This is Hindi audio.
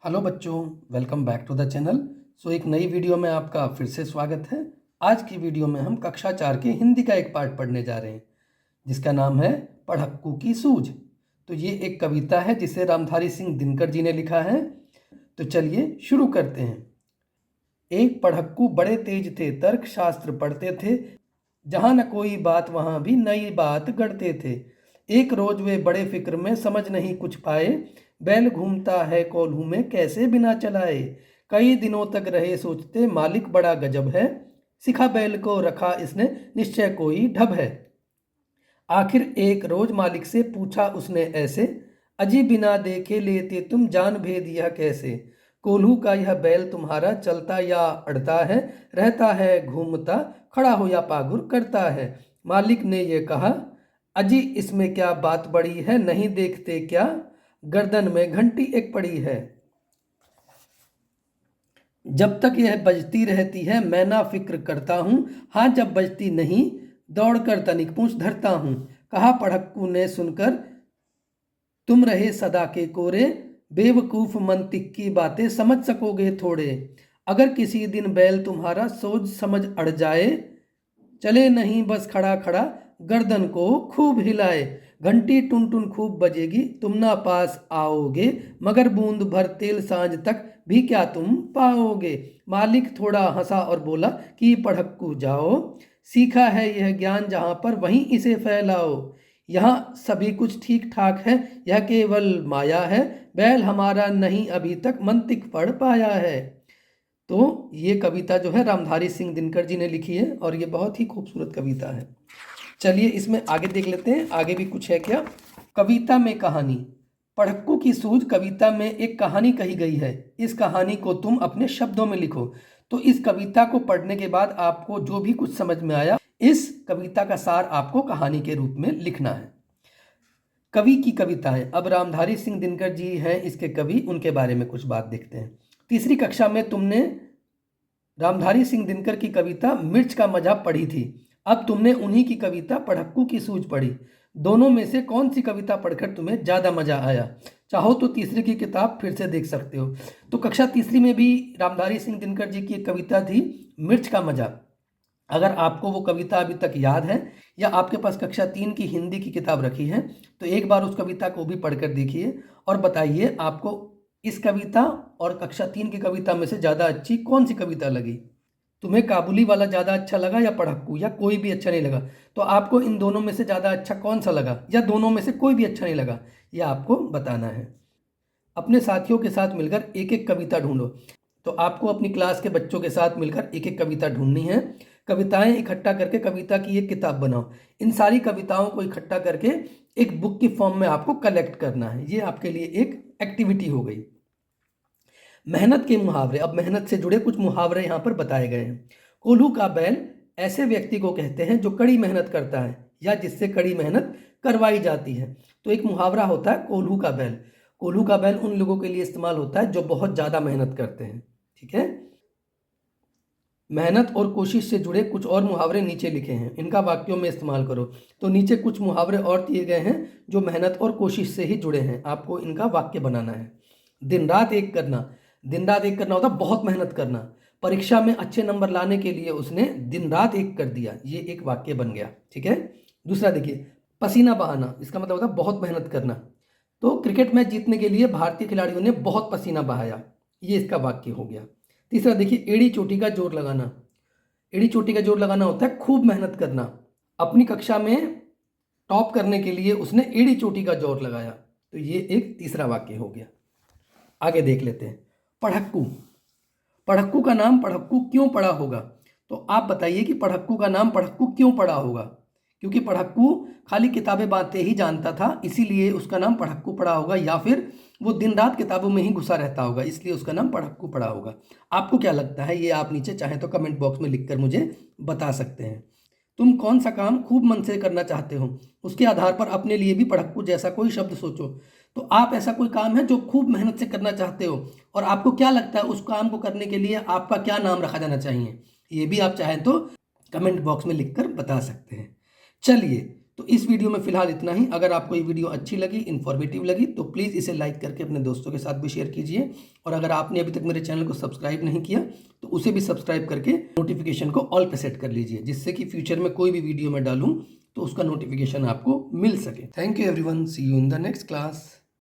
हेलो बच्चों, welcome back to the channel. एक नई वीडियो में आपका फिर से स्वागत है। आज की वीडियो में हम कक्षा 4 के हिंदी का एक पार्ट पढ़ने जा रहे हैं जिसका नाम है पढ़क्कू की सूझ। तो ये एक कविता है जिसे रामधारी सिंह दिनकर जी ने लिखा है। तो चलिए शुरू करते हैं। एक पढ़क्कू बड़े तेज थे, तर्क शास्त्र पढ़ते थे, जहाँ न कोई बात वहाँ भी नई बात गढ़ते थे। एक रोज वे बड़े फिक्र में, समझ नहीं कुछ पाए, बैल घूमता है कोल्हू में कैसे बिना चलाए। कई दिनों तक रहे सोचते, मालिक बड़ा गजब है, सिखा बैल को रखा इसने निश्चय कोई ढब है। आखिर एक रोज मालिक से पूछा उसने ऐसे, अजी बिना देखे लेते तुम जान भेद यह कैसे। कोल्हू का यह बैल तुम्हारा चलता या अड़ता है, रहता है घूमता, खड़ा हो या पागुर करता है। मालिक ने ये कहा, अजी इसमें क्या बात बड़ी है, नहीं देखते क्या गर्दन में घंटी एक पड़ी है। जब तक यह बजती रहती है मैं ना फिक्र करता हूँ, हाँ जब बजती नहीं दौड़कर तनिक पूंछ धरता हूँ। कहा पढ़क्कू ने सुनकर, तुम रहे सदा के कोरे, बेवकूफ मंतिक की बातें समझ सकोगे थोड़े। अगर किसी दिन बैल तुम्हारा सोच समझ अड़ जाए, चले नहीं बस खड़ा खड़ा, गर्दन को खूब हिलाए। घंटी टुन टुन खूब बजेगी, तुम ना पास आओगे, मगर बूंद भर तेल सांझ तक भी क्या तुम पाओगे। मालिक थोड़ा हंसा और बोला कि पढ़क्कू जाओ, सीखा है यह ज्ञान जहाँ पर वहीं इसे फैलाओ। यहाँ सभी कुछ ठीक ठाक है, यह केवल माया है, बैल हमारा नहीं अभी तक मंतिक पढ़ पाया है। तो ये कविता जो है रामधारी सिंह दिनकर जी ने लिखी है और ये बहुत ही खूबसूरत कविता है। चलिए इसमें आगे देख लेते हैं, आगे भी कुछ है क्या। कविता में कहानी। पढ़क्कू की सूझ कविता में एक कहानी कही गई है। इस कहानी को तुम अपने शब्दों में लिखो। तो इस कविता को पढ़ने के बाद आपको जो भी कुछ समझ में आया, इस कविता का सार आपको कहानी के रूप में लिखना है। कवि की कविताएं। अब रामधारी सिंह दिनकर जी हैं इसके कवि, उनके बारे में कुछ बात देखते हैं। तीसरी कक्षा में तुमने रामधारी सिंह दिनकर की कविता मिर्च का मजा पढ़ी थी। अब तुमने उन्हीं की कविता पढ़क्कू की सूझ पढ़ी। दोनों में से कौन सी कविता पढ़कर तुम्हें ज़्यादा मजा आया? चाहो तो तीसरी की किताब फिर से देख सकते हो। तो कक्षा तीसरी में भी रामधारी सिंह दिनकर जी की एक कविता थी मिर्च का मजा। अगर आपको वो कविता अभी तक याद है या आपके पास कक्षा 3 की हिंदी की किताब रखी है तो एक बार उस कविता को भी पढ़कर देखिए और बताइए आपको इस कविता और कक्षा 3 की कविता में से ज़्यादा अच्छी कौन सी कविता लगी। तुम्हें काबुली वाला ज़्यादा अच्छा लगा या पढ़क्कू, या कोई भी अच्छा नहीं लगा? तो आपको इन दोनों में से ज़्यादा अच्छा कौन सा लगा, या दोनों में से कोई भी अच्छा नहीं लगा, ये आपको बताना है। अपने साथियों के साथ मिलकर एक एक कविता ढूंढो। तो आपको अपनी क्लास के बच्चों के साथ मिलकर एक एक कविता ढूंढनी है। कविताएं इकट्ठा करके कविता की एक किताब बनाओ। इन सारी कविताओं को इकट्ठा करके एक बुक की फॉर्म में आपको कलेक्ट करना है। ये आपके लिए एक एक्टिविटी हो गई। मेहनत के मुहावरे। अब मेहनत से जुड़े कुछ मुहावरे यहाँ पर बताए गए हैं। कोल्हू का बैल ऐसे व्यक्ति को कहते हैं जो कड़ी मेहनत करता है या जिससे कड़ी मेहनत करवाई जाती है। तो एक मुहावरा होता है कोल्हू का बैल। कोल्हू का बैल उन लोगों के लिए इस्तेमाल होता है जो बहुत ज़्यादा मेहनत करते हैं। ठीक है। मेहनत और कोशिश से जुड़े कुछ और मुहावरे नीचे लिखे हैं, इनका वाक्यों में इस्तेमाल करो। तो नीचे कुछ मुहावरे और दिए गए हैं जो मेहनत और कोशिश से ही जुड़े हैं, आपको इनका वाक्य बनाना है। दिन रात एक करना। दिन रात एक करना होता है बहुत मेहनत करना। परीक्षा में अच्छे नंबर लाने के लिए उसने दिन रात एक कर दिया, ये एक वाक्य बन गया। ठीक है। दूसरा देखिए, पसीना बहाना। इसका मतलब होता है बहुत मेहनत करना। तो क्रिकेट मैच जीतने के लिए भारतीय खिलाड़ियों ने बहुत पसीना बहाया, ये इसका वाक्य हो गया। तीसरा देखिए, एड़ी चोटी का जोर लगाना। एड़ी चोटी का जोर लगाना होता है खूब मेहनत करना। अपनी कक्षा में टॉप करने के लिए उसने एड़ी चोटी का जोर लगाया, तो ये एक तीसरा वाक्य हो गया। आगे देख लेते हैं। पढ़क्कू। पढ़क्कू का नाम पढ़क्कू क्यों पड़ा होगा? तो आप बताइए कि पढ़क्कू का नाम पढ़क्कू क्यों पड़ा होगा? क्योंकि पढ़क्कू खाली किताबें बातें ही जानता था, इसीलिए उसका नाम पढ़क्कू पड़ा होगा, या फिर वो दिन रात किताबों में ही घुसा रहता होगा, इसलिए उसका नाम पढ़क्कू पड़ा होगा। आपको क्या लगता है, ये आप नीचे चाहें तो कमेंट बॉक्स में लिखकर मुझे बता सकते हैं। तुम कौन सा काम खूब मन से करना चाहते हो, उसके आधार पर अपने लिए भी पढ़क्कू जैसा कोई शब्द सोचो। तो आप ऐसा कोई काम है जो खूब मेहनत से करना चाहते हो और आपको क्या लगता है उस काम को करने के लिए आपका क्या नाम रखा जाना चाहिए, ये भी आप चाहें तो कमेंट बॉक्स में लिखकर बता सकते हैं। चलिए, तो इस वीडियो में फिलहाल इतना ही। अगर आपको ये वीडियो अच्छी लगी, इन्फॉर्मेटिव लगी, तो प्लीज़ इसे लाइक करके अपने दोस्तों के साथ भी शेयर कीजिए। और अगर आपने अभी तक मेरे चैनल को सब्सक्राइब नहीं किया तो उसे भी सब्सक्राइब करके नोटिफिकेशन को ऑल पे सेट कर लीजिए, जिससे कि फ्यूचर में कोई भी वीडियो मैं डालूं तो उसका नोटिफिकेशन आपको मिल सके। Thank you everyone, see you in the next class.